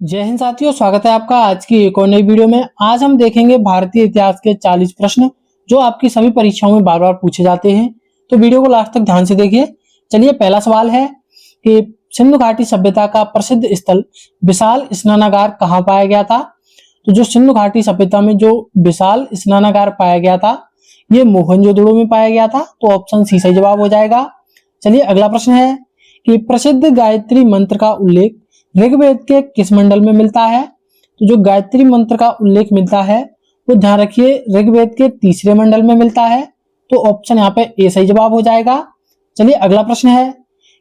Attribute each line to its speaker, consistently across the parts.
Speaker 1: जय हिंद साथियों, स्वागत है आपका आज की एक और नई वीडियो में। आज हम देखेंगे भारतीय इतिहास के 40 प्रश्न जो आपकी सभी परीक्षाओं में बार बार पूछे जाते हैं। तो वीडियो को लास्ट तक ध्यान से देखिए। चलिए, पहला सवाल है कि सिंधु घाटी सभ्यता का प्रसिद्ध स्थल विशाल स्नानागार कहाँ पाया गया था। तो जो सिंधु घाटी सभ्यता में जो विशाल स्नानागार पाया गया था, ये मोहनजोदड़ो में पाया गया था। तो ऑप्शन सी सही जवाब हो जाएगा। चलिए, अगला प्रश्न है कि प्रसिद्ध गायत्री मंत्र का उल्लेख ऋग्वेद के किस मंडल में मिलता है। तो जो गायत्री मंत्र का उल्लेख मिलता है वो ध्यान रखिए ऋग्वेद के तीसरे मंडल में मिलता है। तो ऑप्शन यहाँ पे ए सही जवाब हो जाएगा। चलिए, अगला प्रश्न है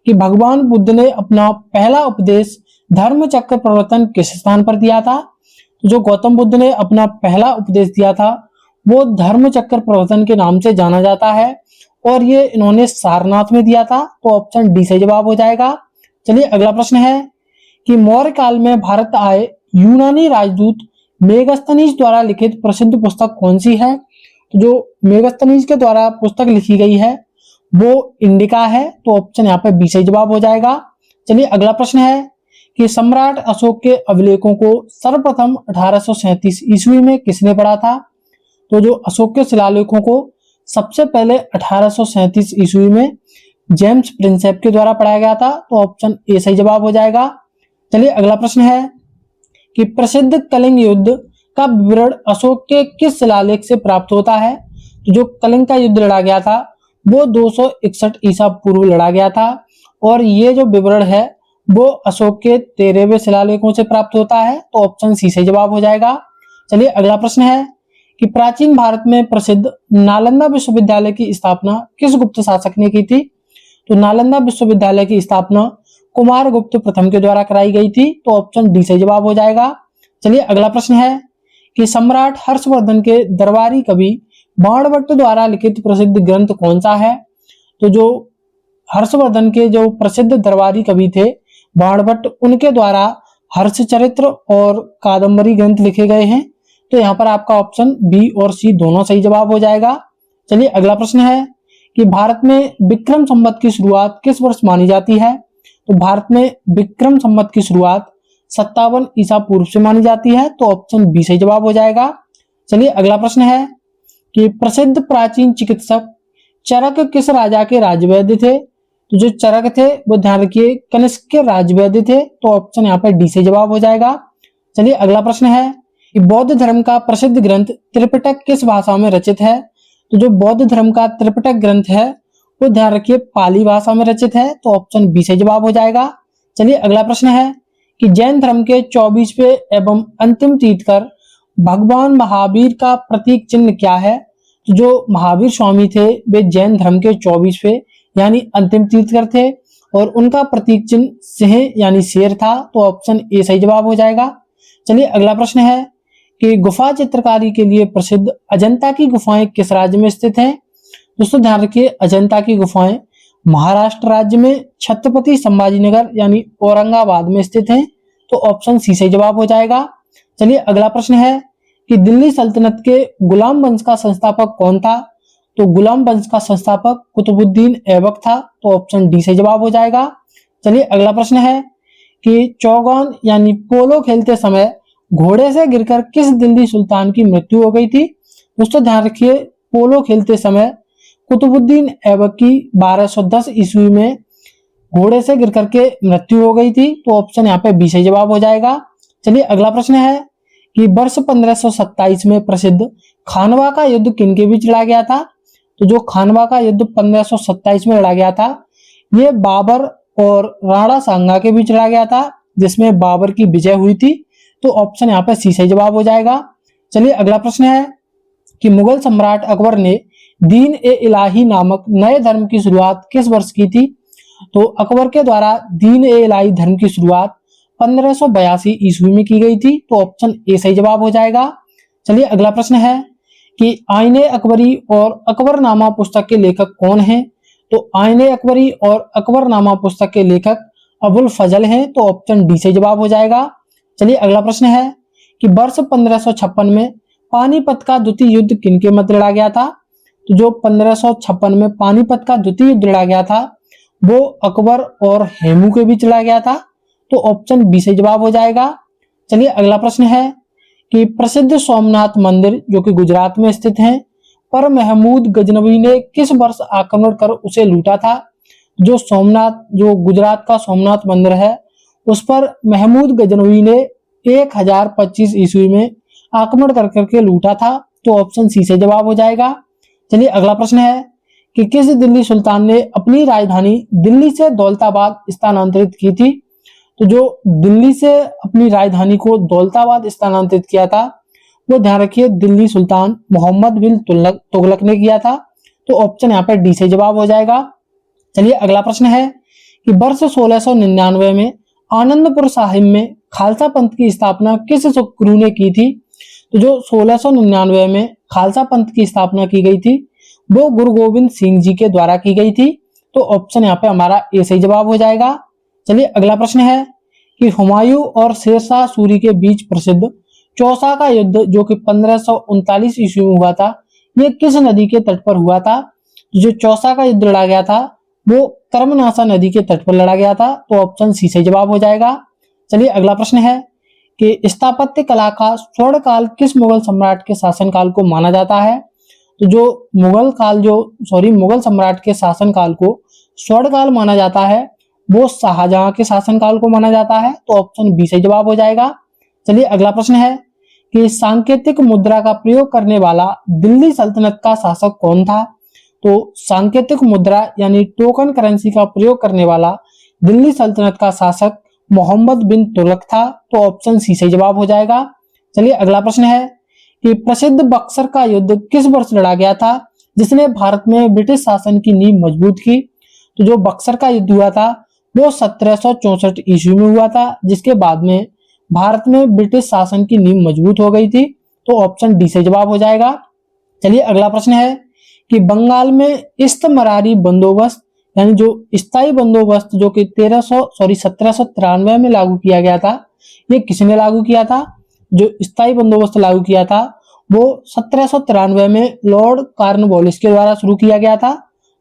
Speaker 1: कि भगवान बुद्ध ने अपना पहला उपदेश धर्म चक्र प्रवर्तन किस स्थान पर दिया था। तो जो गौतम बुद्ध ने अपना पहला उपदेश दिया था वो धर्म चक्र प्रवर्तन के नाम से जाना जाता है और ये इन्होंने सारनाथ में दिया था। तो ऑप्शन डी सही जवाब हो जाएगा। चलिए, अगला प्रश्न है कि मौर्य काल में भारत आए यूनानी राजदूत मेगस्थनीज द्वारा लिखित प्रसिद्ध पुस्तक कौन सी है। तो जो मेगस्थनीज के द्वारा पुस्तक लिखी गई है वो इंडिका है। तो ऑप्शन यहाँ पे बी सही जवाब हो जाएगा। चलिए, अगला प्रश्न है कि सम्राट अशोक के अभिलेखों को सर्वप्रथम 1837 ईस्वी में किसने पढ़ा था। तो जो अशोक के शिलालेखों को सबसे पहले 1837 ईस्वी में जेम्स प्रिंसेप के द्वारा पढ़ाया गया था। तो ऑप्शन ए सही जवाब हो जाएगा। चलिए, अगला प्रश्न है कि प्रसिद्ध कलिंग युद्ध का विवरण अशोक के किस शिलालेख से प्राप्त होता है। तो जो कलिंग का युद्ध लड़ा गया था वो 261 ईसा पूर्व लड़ा गया था और ये जो विवरण है वो अशोक के 13वें शिलालेखों से प्राप्त होता है। तो ऑप्शन सी सही जवाब हो जाएगा। चलिए, अगला प्रश्न है कि प्राचीन भारत में प्रसिद्ध नालंदा विश्वविद्यालय की स्थापना किस गुप्त शासक ने की थी। तो नालंदा विश्वविद्यालय की स्थापना कुमारगुप्त प्रथम के द्वारा कराई गई थी। तो ऑप्शन डी सही जवाब हो जाएगा। चलिए, अगला प्रश्न है कि सम्राट हर्षवर्धन के दरबारी कवि बाणभट्ट द्वारा लिखित प्रसिद्ध ग्रंथ कौन सा है। तो जो हर्षवर्धन के जो प्रसिद्ध दरबारी कवि थे बाणभट्ट, उनके द्वारा हर्षचरित्र और कादम्बरी ग्रंथ लिखे गए हैं। तो यहाँ पर आपका ऑप्शन बी और सी दोनों सही जवाब हो जाएगा। चलिए, अगला प्रश्न है कि भारत में विक्रम संवत की शुरुआत किस वर्ष मानी जाती है। तो भारत में विक्रम संवत की शुरुआत 57 ईसा पूर्व से मानी जाती है। तो ऑप्शन बी सही जवाब हो जाएगा। चलिए, अगला प्रश्न है कि प्रसिद्ध प्राचीन चिकित्सक चरक किस राजा के राजवैद्य थे। तो जो चरक थे वो ध्यान रखिए कनिष्क के राजवैद्य थे। तो ऑप्शन यहाँ पर डी सही जवाब हो जाएगा। चलिए, अगला प्रश्न है कि बौद्ध धर्म का प्रसिद्ध ग्रंथ त्रिपिटक किस भाषा में रचित है। तो जो बौद्ध धर्म का त्रिपिटक ग्रंथ है वो ध्यान रखिए पाली भाषा में रचित है। तो ऑप्शन बी से जवाब हो जाएगा। चलिए, अगला प्रश्न है कि जैन धर्म के 24वें एवं अंतिम तीर्थकर भगवान महावीर का प्रतीक चिन्ह क्या है। तो जो महावीर स्वामी थे वे जैन धर्म के 24वें यानी अंतिम तीर्थकर थे और उनका प्रतीक चिन्ह सिंह यानी शेर था। तो ऑप्शन ए सही जवाब हो जाएगा। चलिए, अगला प्रश्न है कि गुफा चित्रकारी के लिए प्रसिद्ध अजंता की गुफाएं किस राज्य में स्थित हैं। दोस्तों, ध्यान रखिए अजंता की गुफाएं महाराष्ट्र राज्य में छत्रपति संभाजीनगर यानी औरंगाबाद में स्थित हैं। तो ऑप्शन सी सही जवाब हो जाएगा। चलिए, अगला प्रश्न है कि दिल्ली सल्तनत के गुलाम वंश का संस्थापक कौन था। तो गुलाम वंश का संस्थापक कुतुबुद्दीन ऐबक था। तो ऑप्शन डी सही जवाब हो जाएगा। चलिए, अगला प्रश्न है कि चौगान यानी पोलो खेलते समय घोड़े से गिरकर किस दिल्ली सुल्तान की मृत्यु हो गई थी। दोस्तों, ध्यान रखिए पोलो खेलते समय कुतुबुद्दीन ऐबक की 1210 ईस्वी में घोड़े से गिरकर के मृत्यु हो गई थी। तो ऑप्शन यहाँ पे बी सही जवाब हो जाएगा। चलिए, अगला प्रश्न है कि वर्ष 1527 में प्रसिद्ध खानवा का युद्ध किनके बीच लड़ा गया था। तो जो खानवा का युद्ध 1527 में लड़ा गया था ये बाबर और राणा सांगा के बीच लड़ा गया था जिसमें बाबर की विजय हुई थी। तो ऑप्शन यहाँ पे सी सही जवाब हो जाएगा। चलिए, अगला प्रश्न है कि मुगल सम्राट अकबर ने दीन ए इलाही नामक नए धर्म की शुरुआत किस वर्ष की थी। तो अकबर के द्वारा दीन ए इलाही धर्म की शुरुआत 1582 ईस्वी में की गई थी। तो ऑप्शन ए सही जवाब हो जाएगा। चलिए, अगला प्रश्न है कि आईने अकबरी और अकबरनामा पुस्तक के लेखक कौन हैं। तो आईने अकबरी और अकबरनामा पुस्तक के लेखक अबुल फजल हैं। तो ऑप्शन डी सही जवाब हो जाएगा। चलिए, अगला प्रश्न है कि वर्ष 1556 में पानीपत का द्वितीय युद्ध किनके मध्य लड़ा गया था। तो जो 1556 में पानीपत का द्वितीय युद्ध लड़ा गया था वो अकबर और हेमू के बीच लड़ा गया था। तो ऑप्शन बी से जवाब हो जाएगा। चलिए अगला प्रश्न है कि प्रसिद्ध सोमनाथ मंदिर जो कि गुजरात में स्थित है पर महमूद गजनवी ने किस वर्ष आक्रमण कर उसे लूटा था। जो सोमनाथ, जो गुजरात का सोमनाथ मंदिर है, उस पर महमूद गजनवी ने 1025 ईस्वी में आक्रमण कर करके लूटा था। तो ऑप्शन सी से जवाब हो जाएगा। चलिए अगला प्रश्न है कि किस दिल्ली सुल्तान ने अपनी राजधानी दिल्ली से दौलताबाद स्थानांतरित की थी। तो जो दिल्ली से अपनी राजधानी को दौलताबाद स्थानांतरित किया था वो ध्यान रखिए दिल्ली सुल्तान मोहम्मद बिन तुगलक ने किया था। तो ऑप्शन यहाँ पर डी से जवाब हो जाएगा। चलिए अगला प्रश्न है कि वर्ष 1699 में आनंदपुर साहिब में खालसा पंथ की स्थापना किस गुरु ने की थी। तो जो 1699 में खालसा पंथ की स्थापना की गई थी वो गुरु गोविंद सिंह जी के द्वारा की गई थी। तो ऑप्शन यहाँ पे हमारा ए सही जवाब हो जाएगा। चलिए अगला प्रश्न है कि हुमायूं और शेरशाह सूरी के बीच प्रसिद्ध चौसा का युद्ध जो कि 1539 ईस्वी में हुआ था, ये किस नदी के तट पर हुआ था। जो चौसा का युद्ध लड़ा गया था वो कर्मनाशा नदी के तट पर लड़ा गया था। तो ऑप्शन सी से जवाब हो जाएगा। चलिए अगला प्रश्न है कि स्थापत्य कला का स्वर्ण काल किस मुगल सम्राट के शासनकाल को माना जाता है। तो जो मुगल सम्राट के शासनकाल को स्वर्ण काल माना जाता है वो शाहजहां के शासनकाल को माना जाता है। तो ऑप्शन बी से जवाब हो जाएगा। चलिए अगला प्रश्न है कि सांकेतिक मुद्रा का प्रयोग करने वाला दिल्ली सल्तनत का शासक कौन था। तो सांकेतिक मुद्रा यानी टोकन करेंसी का प्रयोग करने वाला दिल्ली सल्तनत का शासक मोहम्मद बिन तुगलक था। तो ऑप्शन सी से जवाब हो जाएगा। चलिए अगला प्रश्न है कि प्रसिद्ध बक्सर का युद्ध किस वर्ष लड़ा गया था जिसने भारत में ब्रिटिश शासन की नींव मजबूत की। तो जो बक्सर का युद्ध हुआ था वो 1764 ईस्वी में हुआ था, जिसके बाद में भारत में ब्रिटिश शासन की नींव मजबूत हो गई थी। तो ऑप्शन डी से जवाब हो जाएगा। चलिए अगला प्रश्न है कि बंगाल में इस्तमरारी बंदोबस्त यानी जो स्थायी बंदोबस्त जो कि 1793 में लागू किया गया था, ये किसने लागू किया था। जो स्थायी बंदोबस्त लागू किया था वो 1793 में लॉर्ड कॉर्नवालिस के द्वारा शुरू किया गया था।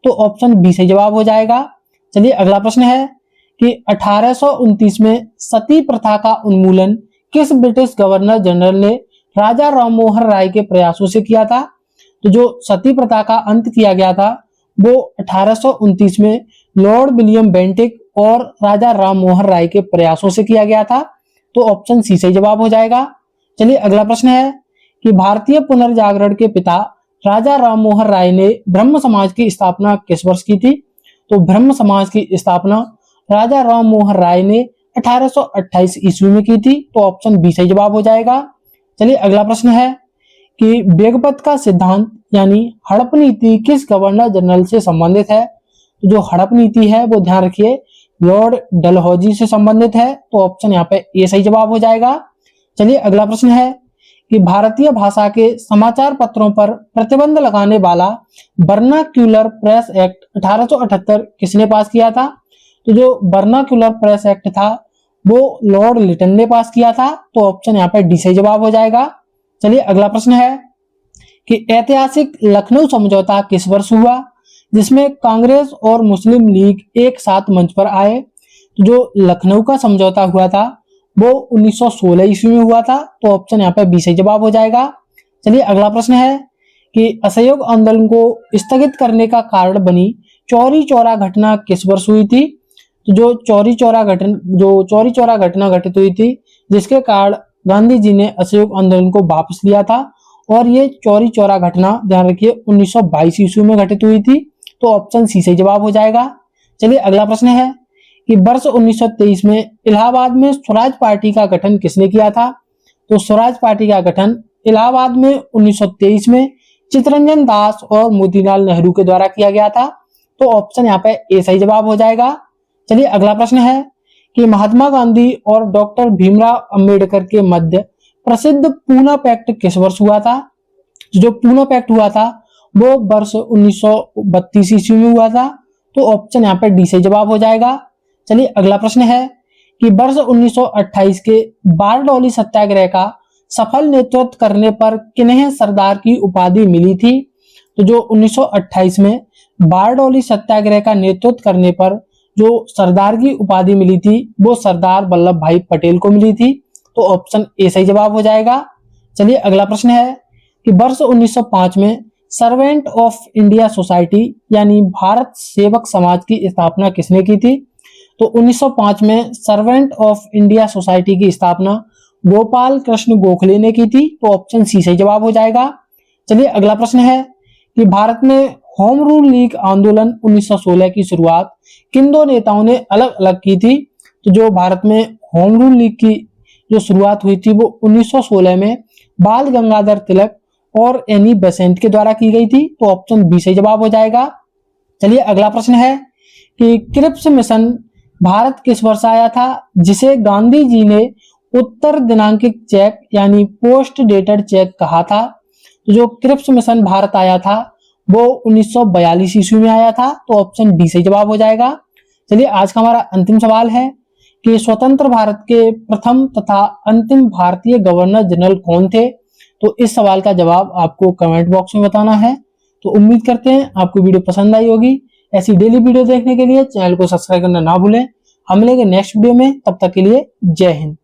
Speaker 1: तो ऑप्शन बी से जवाब हो जाएगा। चलिए अगला प्रश्न है कि 1829 में सती प्रथा का उन्मूलन किस ब्रिटिश गवर्नर जनरल ने राजा राममोहन राय के प्रयासों से किया था। तो जो सती प्रथा का अंत किया गया था वो 1829 में लॉर्ड विलियम बेंटिक और राजा राममोहन राय के प्रयासों से किया गया था। तो ऑप्शन सी से जवाब हो जाएगा। चलिए अगला प्रश्न है कि भारतीय पुनर्जागरण के पिता राजा राममोहन राय ने ब्रह्म समाज की स्थापना किस वर्ष की थी। तो ब्रह्म समाज की स्थापना राजा राममोहन राय ने 1828 ईस्वी में की थी। तो ऑप्शन बी से जवाब हो जाएगा। चलिए अगला प्रश्न है कि बेगपत का सिद्धांत यानी हड़प नीति किस गवर्नर जनरल से संबंधित है। तो जो हड़प नीति है वो ध्यान रखिए लॉर्ड डलहौजी से संबंधित है। तो ऑप्शन यहाँ पे ए सही जवाब हो जाएगा। चलिए अगला प्रश्न है कि भारतीय भाषा के समाचार पत्रों पर प्रतिबंध लगाने वाला वर्नाक्यूलर प्रेस एक्ट 1878 किसने पास किया था। तो जो वर्नाक्यूलर प्रेस एक्ट था वो लॉर्ड लिटन ने पास किया था। तो ऑप्शन यहाँ पे डी से जवाब हो जाएगा। चलिए अगला प्रश्न है कि ऐतिहासिक लखनऊ समझौता किस वर्ष हुआ जिसमें कांग्रेस और मुस्लिम लीग एक साथ मंच पर आए। तो जो लखनऊ का समझौता हुआ था वो 1916 ईस्वी में हुआ था। तो ऑप्शन यहाँ पे बी से जवाब हो जाएगा। चलिए अगला प्रश्न है कि असहयोग आंदोलन को स्थगित करने का कारण बनी चौरी चौरा घटना किस वर्ष हुई थी। तो जो चौरी चौरा घटना घटित हुई थी जिसके कारण गांधी जी ने असहयोग आंदोलन को वापस लिया था और ये चौरी चौरा घटना ध्यान रखिए 1922 ईस्वी में घटित हुई थी। तो ऑप्शन सी से जवाब हो जाएगा। चलिए अगला प्रश्न है कि वर्ष 1923 में इलाहाबाद में स्वराज पार्टी का गठन किसने किया था। तो स्वराज पार्टी का गठन इलाहाबाद में 1923 में चित्तरंजन दास और मोतीलाल नेहरू के द्वारा किया गया था। तो ऑप्शन यहाँ पे ए सही जवाब हो जाएगा। चलिए अगला प्रश्न है कि महात्मा गांधी और डॉक्टर भीमराव अंबेडकर के मध्य प्रसिद्ध पूना पैक्ट किस वर्ष हुआ था। जो पूना पैक्ट हुआ था वो वर्ष 1932 ईस्वी में हुआ था। तो ऑप्शन यहाँ पे डी से जवाब हो जाएगा। चलिए अगला प्रश्न है कि वर्ष 1928 के बारडोली सत्याग्रह का सफल नेतृत्व करने पर किन्हें सरदार की उपाधि मिली थी। तो जो 1928 में बारडोली सत्याग्रह का नेतृत्व करने पर जो सरदार की उपाधि मिली थी वो सरदार वल्लभ भाई पटेल को मिली थी। तो ऑप्शन ए सही जवाब हो जाएगा। चलिए अगला प्रश्न है कि वर्ष 1905 में सर्वेंट ऑफ इंडिया सोसाइटी यानी भारत सेवक समाज की स्थापना किसने की थी? तो 1905 में सर्वेंट ऑफ इंडिया सोसाइटी की स्थापना गोपाल कृष्ण गोखले ने की थी, तो ऑप्शन सी सही जवाब हो जाएगा। चलिए अगला प्रश्न है कि भारत में होम रूल लीग आंदोलन 1916 की शुरुआत किन दो नेताओं ने अलग अलग की थी? तो जो भारत में होम रूल लीग की जो शुरुआत हुई थी वो 1916 में बाल गंगाधर तिलक और एनी बेसेंट के द्वारा की गई थी, तो ऑप्शन बी सही जवाब हो जाएगा। चलिए अगला प्रश्न है कि क्रिप्स मिशन भारत किस वर्ष आया था जिसे गांधी जी ने उत्तर दिनांकित चेक यानी पोस्ट डेटेड चेक कहा था? तो जो क्रिप्स मिशन भारत आया था वो 1942 ईस्वी में आया था, तो ऑप्शन डी सही जवाब हो जाएगा। चलिए आज का हमारा अंतिम सवाल है कि स्वतंत्र भारत के प्रथम तथा अंतिम भारतीय गवर्नर जनरल कौन थे? तो इस सवाल का जवाब आपको कमेंट बॉक्स में बताना है। तो उम्मीद करते हैं आपको वीडियो पसंद आई होगी। ऐसी डेली वीडियो देखने के लिए चैनल को सब्सक्राइब करना ना भूलें। हम मिलेंगे नेक्स्ट वीडियो में, तब तक के लिए जय हिंद।